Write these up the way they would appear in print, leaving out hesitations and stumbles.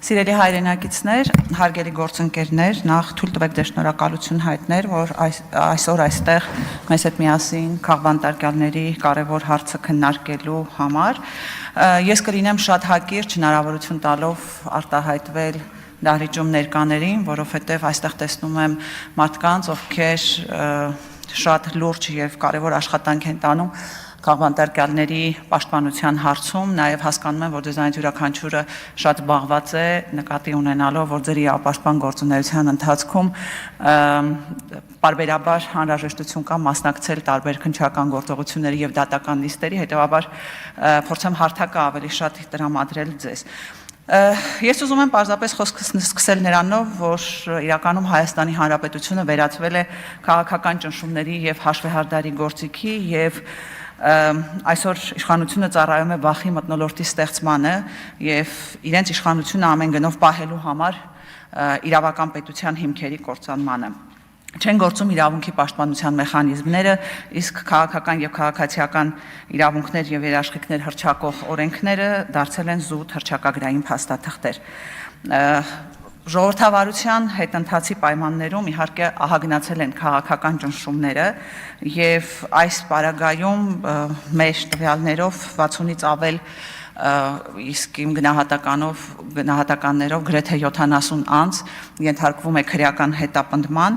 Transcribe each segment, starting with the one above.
Սիրելի հայրենակիցներ, հարգելի գործընկերներ, նախ թույլ տվեք ձեզ շնորհակալություն հայտնել, որ այսօր այստեղ մեզ հետ միասին քաղբանտարկյալների կարևոր հարցը քննարկելու համար ես կլինեմ շատ հակիրճ հնարավորություն տալով արտահայտվել դահլիճում ներկաներին, որովհետև այստեղ տեսնում եմ մարդկանց, ովքեր շատ լուրջ եւ կարևոր աշխատանք են տանում քաղբանտարկյալների պաշտպանության հարցում, նաև հասկանում եմ, որ ձեզանից յուրաքանչյուրը շատ զբաղված է նկատի ունենալով, որ ձեր իրավապաշտպան գործունեության ընթացքում պարբերաբար անհրաժեշտություն կա մասնակցել տարբեր քննչական գործողությունների եւ դատական նիստերի, հետեւաբար փորձեմ հարթակը ավելի շատ տրամադրել ձեզ։ Ես ուզում եմ պարզապես խոսքս սկսել նրանով, որ իրականում Հայաստանի Հանրապետությունը վերածվել է քաղաքական ճնշումների եւ հաշվեհարդարի գործիքի եւ այսօր իշխանությունը ծառայում է վախի մթնոլորտի ստեղծմանը եւ իրենց իշխանությունը ամեն գնով պահելու համար իրավական պետության հիմքերի կործանմանը։ Չեն գործում իրավունքի պաշտպանության մեխանիզմները, իսկ քաղաքական եւ քաղաքացիական իրավունքներ եւ երաշխիքներ հռչակող օրենքները դարձել են զուտ հռչակագրային փաստաթղթեր։ Ժողովրդավարության հետընթացի պայմաններում իհարկե ահագնացել են քաղաքական ճնշումները եւ այս պարագայում մեր տվյալներով 60-ից ավել իսկ իմ գնահատականներով գրեթե 70 անց ենթարկվում է քրեական հետապնդման,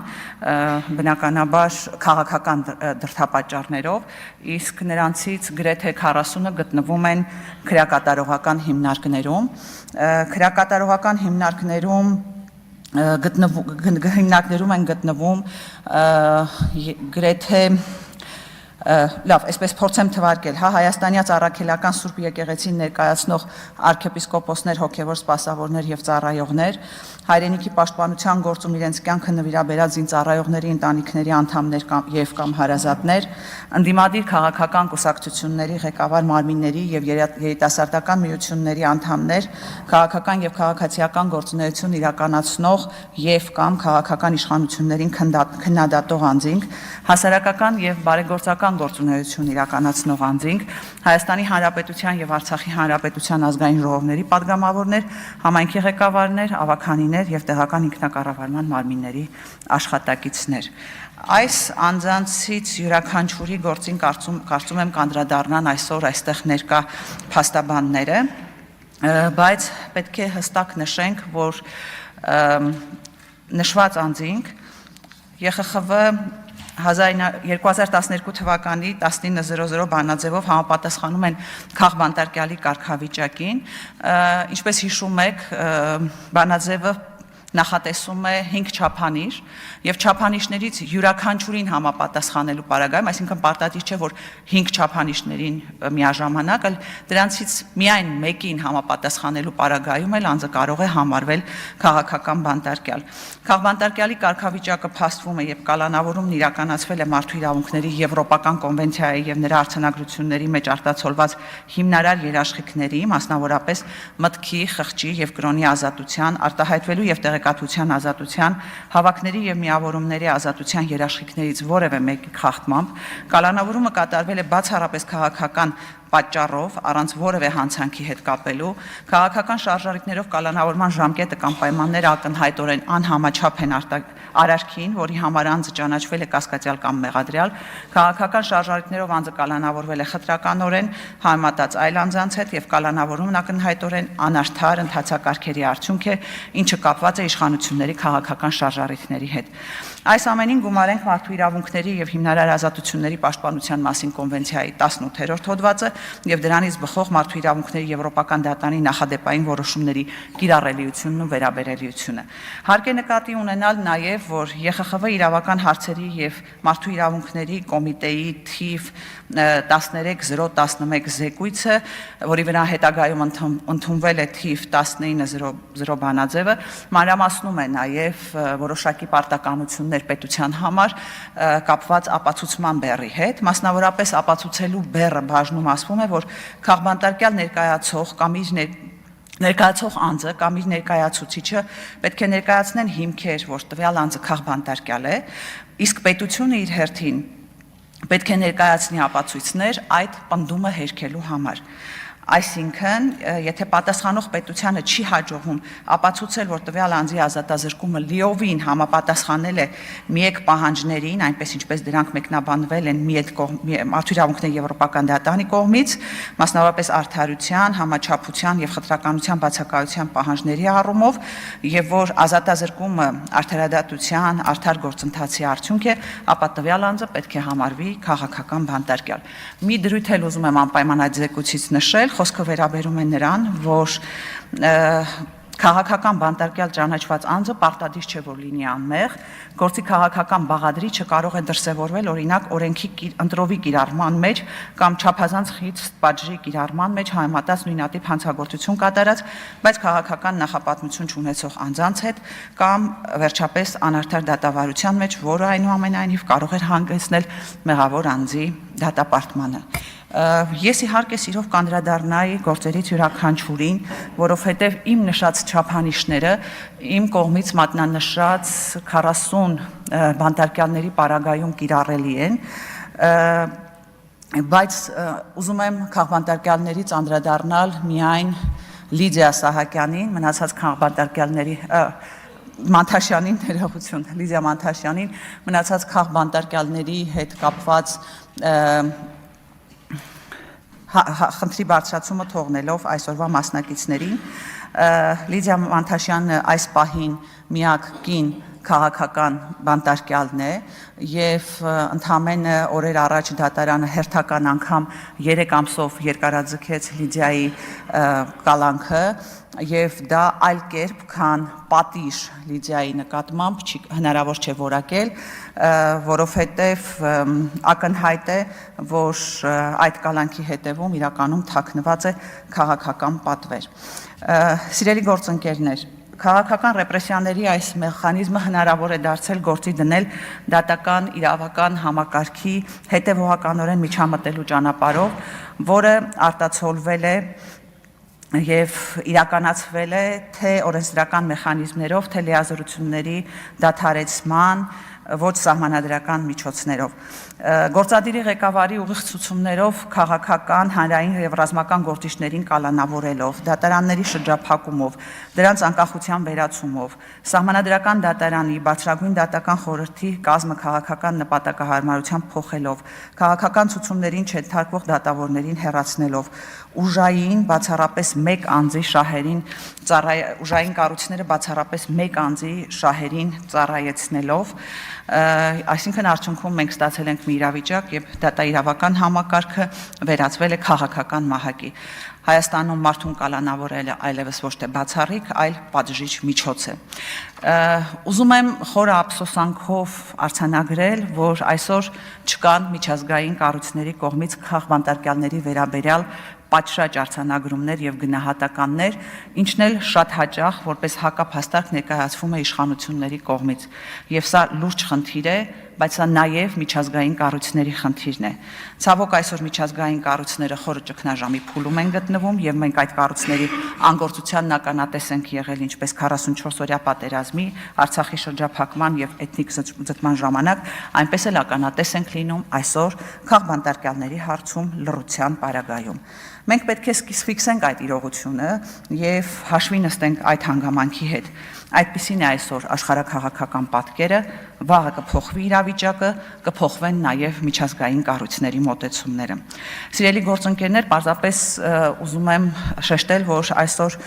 բնականաբար քաղաքական դրդապատճառներով, իսկ նրանցից գրեթե 40-ը գտնվում են քրեակատարողական հիմնարկներում։ Քրեակատարողական հիմնարկներում են գտնվում գրեթե լավ, այսպես փորձեմ թվարկել, Հայաստանյաց առաքելական Սուրբ եկեղեցին ներկայացնող arczepiskoposներ, հոգևոր սպասավորներ եւ ծառայողներ, հայրենիքի պաշտպանության գործում իրենց կյանքը նվիրաբերած զինծառայողների ընտանիքների անդամներ եւ կամ հարազատներ, ընդդիմադիր քաղաքական կուսակցությունների ղեկավար մարմինների եւ երիտասարդական միությունների անդամներ, քաղաքական եւ քաղաքացիական գործունեություն իրականացնող եւ կամ քաղաքական իշխանություններին քննադատող անձինք, հասարակական եւ բարեգործական գործունեություն իրականացնող անձինք, Հայաստանի Հանրապետության եւ Արցախի Հանրապետության ազգային ժողովների падգամավորներ, համայնքի ղեկավարներ, ավականիներ եւ տեղական ինքնակառավարման մարմինների աշխատակիցներ։ Այս անձանցից յուրաքանչյուրի գործին կարծում եմ կանդրադառնան այսօր այստեղ ներկա փաստաբանները, բայց պետք է հստակ նշենք, որ նշված անձինք ԵԽԽՎ 2012 թվականի 19:00 բանաձևով համապատասխանում են քաղբանտարկյալի կարգավիճակին, ինչպես հիշում եք, բանաձևը նախատեսում է 5 չափանիշ եւ չափանիշներից յուրաքանչյուրին համապատասխանելու պարագայում, այսինքն պարտադիր չէ, որ 5 չափանիշներին միաժամանակ, այլ դրանցից միայն մեկին համապատասխանելու պարագայում էլ անձը կարող է համարվել քաղաքական բանտարկյալ։ Քաղբանտարկյալի կարգավիճակը փաստվում է եւ կալանավորումն իրականացվել է Մարդու իրավունքների Եվրոպական կոնվենցիայի եւ նրա արձանագրությունների մեջ արտացոլված հիմնարար երաշխիքների, մասնավորապես մտքի, խղճի եւ կրոնի ազատության, արտահայտվելու եւ տեղեկատվության ազատության, հավաքների եւ միավորումների ազատության երաշխիքներից որևէ մեկի խախտմամբ, կալանավորումը կատարվել է բացառապես քաղաքական պատճառով, առանց որևէ հանցանքի հետ կապելու, քաղաքական շարժառիթներով կալանավորման ժամկետը կամ պայմանները ակնհայտորեն անհամաչափ են արարքին, որի համար անձը ճանաչվել է կասկածյալ կամ մեղադրյալ, քաղաքական շարժառիթներով անձը կալանավորվել է խտրականորեն համեմատած այլ անձանց հետ եւ կալանավորումն ակնհայտորեն անարդար ընթացակարգերի արդյունք է, ինչը կապված է իշխանությունների քաղաքական շարժառիթների հետ։ Այս ամենին գումարենք Մարդու իրավունքների եւ հիմնարար ազատությունների պաշտպանության մասին կոնվենցիայի 18-րդ հոդվածը եւ դրանից բխող Մարդու իրավունքների Եվրոպական դատարանի նախադեպային որոշումների կիրառելիությունն ու վերաբերելիությունը։ Հարկ է նկատի ունենալ նաեւ, որ ԵԽԽՎ իրավական հարցերի եւ Մարդու իրավունքների կոմիտեի թիվ 13-011 զեկույցը, որի վրա հետագայում ընդունվել է թիվ 19-0 բանաձևը, մանրամասնում է նաեւ որոշակի պարտականություններ պետության համար կապված ապացուցման բեռի հետ, մասնավորապես ապացուցելու բեռը բաժնում ասվում է, որ քաղբանտարկյալ ներկայացող կամ իր ներկայացող անձը կամ իր ներկայացուցիչը պետք է ներկայացնեն հիմքեր, որ տվյալ անձը քաղբանտարկյալ է, իսկ պետությունը իր հերթին պետք է ներկայացնի ապացույցներ այդ պնդումը հերքելու համար։ Այսինքն, եթե պատասխանող պետությանը չի հաջողում ապացուցել, որ տվյալ անձի ազատազրկումը լիովին համապատասխանել է միակ պահանջներին, այնպես ինչպես դրանք մեկնաբանվել են Մարդու իրավունքների եվրոպական դատարանի կողմից, մասնավորապես արդարության, համաչափության եւ խտրականության բացակայության պահանջների առումով, եւ որ ազատազրկումը արդարադատության, արդար գործընթացի արդյունք է, ապա տվյալ անձը պետք է համարվի քաղաքական բանտարկյալ։ Մի դրույթ էլ ուզում եմ անպայման այդ զեկույցից նշել, խոսքը վերաբերում է նրան, որ քաղաքական բանտարկյալ ճանաչված անձը պարտադիր չէ, որ լինի անմեղ, գործի քաղաքական բաղադրիչը կարող է դրսևորվել օրինակ օրենքի ընտրովի կիրառման մեջ կամ չափազանց խիստ պատժի կիրառման մեջ համեմատած նույնատիպ հանցագործություն կատարած, բայց քաղաքական նախապատմություն չունեցող անձանց հետ կամ վերջապես անարդար դատավարության մեջ, որը այնուամենայնիվ կարող էր հանգեցնել մեղավոր անձի դատապարտմանը։ Ես իհարկե սիրով կանդրադառնայի գործերից յուրաքանչյուրին, որովհետև իմ նշած չափանիշները իմ կողմից մատնանշած 40 բանտարկյալների պարագայում կիրառելի են, բայց ուզում եմ քաղբանտարկյալներից անդրադառնալ միայն Լիդիա Սահակյանին, մնացած քաղբանտարկյալների Մանթաշյանին, ներողություն, Լիդիա Մանթաշյանին, մնացած քաղբանտարկյալների հետ կապված խնդրի բարձրացումը թողնելով այսօրվա մասնակիցներին, Լիդիա Մանթաշյանը այս պահին միակ կին քաղաքական բանտարկյալն է եւ ընդամենը օրեր առաջ դատարանը հերթական անգամ 3 ամսով երկարաձգեց Լիդիայի կալանքը եւ դա այլ կերպ, քան պատիժ Լիդիայի նկատմամբ հնարավոր չէ որակել, որովհետեւ ակնհայտ է, որ այդ կալանքի հետևում իրականում թաքնված է քաղաքական պատվեր։ Սիրելի գործընկերներ, քաղաքական ռեպրեսիաների այս մեխանիզմը հնարավոր է դարձել գործի դնել դատական իրավական համակարգի հետևողականորեն միջամտելու ճանապարհով, որը արտացոլվել է եւ իրականացվել է թե օրենսդրական մեխանիզմներով, թե լիազորությունների դադարեցման, ոչ սահմանադրական միջոցներով։ Գործադիրի ղեկավարի ուղիղ ցուցումներով քաղաքական, հանրային եւ ռազմական գործիչներին կալանավորելով, դատարանների շրջափակումով, դրանց անկախության վերացումով, սահմանադրական դատարանի բարձրագույն դատական խորհրդի կազմը քաղաքական նպատակահարմարությամբ փոխելով, քաղաքական ցուցումներին չենթարկվող դատավորներին հեռացնելով, ուժային բացառապես մեկ անձի շահերին ուժային կառույցները բացառապես մեկ անձի շահերին ծառայեցնելով, այսինքն արդյունքում մենք ստացել ենք մի իրավիճակ, եւ դատաիրավական համակարգը վերածվել է քաղաքական մահակի։ Հայաստանում մարդուն կալանավորելը այլևս ոչ թե բացառիկ, այլ պատժիչ միջոց է։ Ուզում եմ խորը ափսոսանքով արձանագրել, որ այսօր չկան միջազգային կառույցների կողմից քաղբանտարկյալների վերաբերյալ պատշաճ արձանագրումներ եւ գնահատականներ, ինչն էլ շատ հաճախ որպես հակափաստարկ ներկայացվում է իշխանությունների կողմից։ Եվ սա լուրջ խնդիր է, բայց սա նաեւ միջազգային կառույցների խնդիրն է։ Ցավոք այսօր միջազգային կառույցները խորը ճգնաժամի փուլում են գտնվում եւ մենք այդ կառույցների անգործությանն ականատես ենք եղել ինչպես 44-օրյա պատերազմի, Արցախի շրջափակման եւ էթնիկ զտման ժամանակ, այնպես էլ ականատես ենք լինում այսօր քաղբանտարկյալների հարցում լռության պարագայում։ Մենք պետք է սկսենք այդ իրողությունը եւ հաշվի նստենք այդ հանգամանքի հետ։ Այդպիսին է այսօր աշխարհաքաղաքական պատկերը, վաղը կփոխվի իրավիճակը, կփոխվեն նաեւ միջազգային կառույցների մոտեցումները։ Սիրելի գործընկերներ, պարզապես ուզում եմ շեշտել, որ այսօր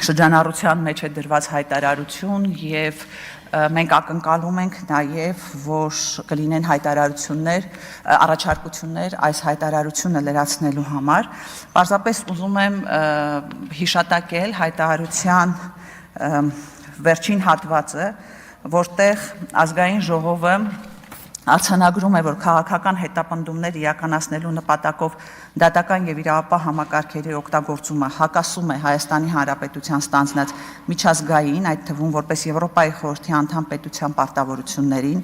շրջանառության մեջ է դրված հայտարարություն եւ մենք ակնկալում ենք նաև, որ կլինեն հայտարարություններ, առաջարկություններ այս հայտարարությունը լրացնելու համար։ Պարզապես ուզում եմ հիշատակել հայտարարության վերջին հատվածը, որտեղ ազգային ժողովը արձանագրում է, որ քաղաքական հետապնդումներ իրականացնելու նպատակով դատական եւ իրավապահ համակարգերի օգտագործումը հակասում է Հայաստանի Հանրապետության ստանձնած միջազգային, այդ թվում որպես Եվրոպայի խորհրդի անդամ պետության պարտավորություններին,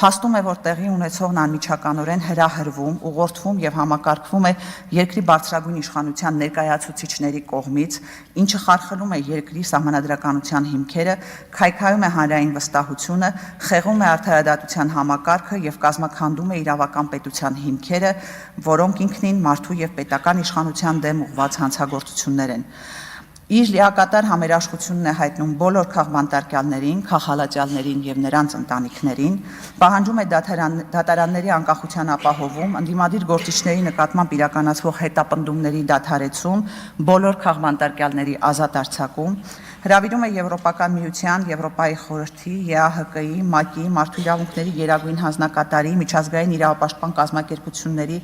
փաստում է, որ տեղի ունեցողն անմիջականորեն հրահրվում, ուղղորդվում եւ համակարգվում է երկրի բարձրագույն իշխանության ներկայացուցիչների կողմից, ինչը խարխլում է երկրի սահմանադրականության հիմքերը, քայքայում է հանրային վստահությունը, խեղում է արդարադատության համակարգը եւ կազմաքանդում է իրավական պետության հիմքերը, որոնք ինքնին մարդու մարդու եւ պետական իշխանության դեմ ուղղված հանցագործություններ են։ Իր լիակատար համերաշխությունն է հայտնում բոլոր քաղբանտարկյալներին, քաղաքալաճյալներին եւ նրանց ընտանիքներին, պահանջում է դատարանների անկախության ապահովում, ընդդիմադիր գործիչների նկատմամբ իրականացվող հետապնդումների դադարեցում, բոլոր քաղբանտարկյալների ազատ արձակում, հրավիրում է Եվրոպական միության, Եվրոպայի խորհրդի, ԵԱՀԿ-ի, ՄԱԿ-ի, Մարդու իրավունքների գերագույն հանձնակատարի, միջազգային իրավապաշտպան կազմակերպությունների,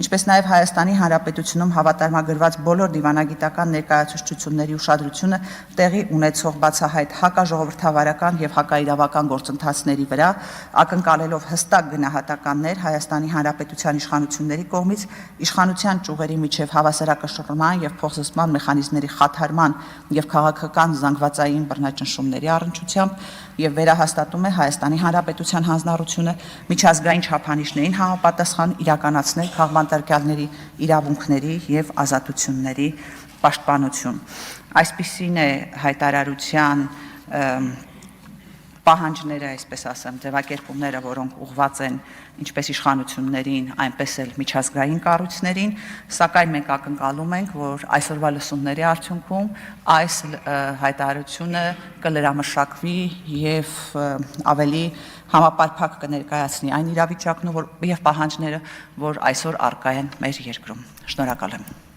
ինչպես նաև Հայաստանի Հանրապետությունում հավատարմագրված բոլոր դիվանագիտական ներկայացուցչությունների ուշադրությունը տեղի ունեցող բացահայտ հակաժողովրդավարական եւ հակաիրավական գործընթացների վրա, ակնկալելով հստակ գնահատականներ Հայաստանի Հանրապետության իշխանությունների կողմից իշխանության ճյուղերի միջև հավասարակշռման եւ փոխզսպման մեխանիզմների խաթարման եւ քաղաքական զանգվածային բռնաճնշումների առնչությամբ եւ վերահաստատում է Հայաստանի Հանրապետության հանձնառությունը միջազգային չափանիշներին համապատասխան իրականացնել քաղբանտարկյալների իրավունքների եւ ազատությունների պաշտպանություն։ Այսպիսին է հայտարարության պահանջները, այսպես ասեմ, ձևակերպումները, որոնք ուղղված են ինչպես իշխանություններին, այնպես էլ միջազգային կառույցներին, սակայն մենք ակնկալում ենք, որ այսօրվա լսումների արդյունքում այս հայտարարությունը կլրամշակվի եւ ավելի համապարփակ կներկայացնի այն իրավիճակն եւ պահանջները, որ այսօր առկա են մեր երկրում։ Շնորհակալ եմ։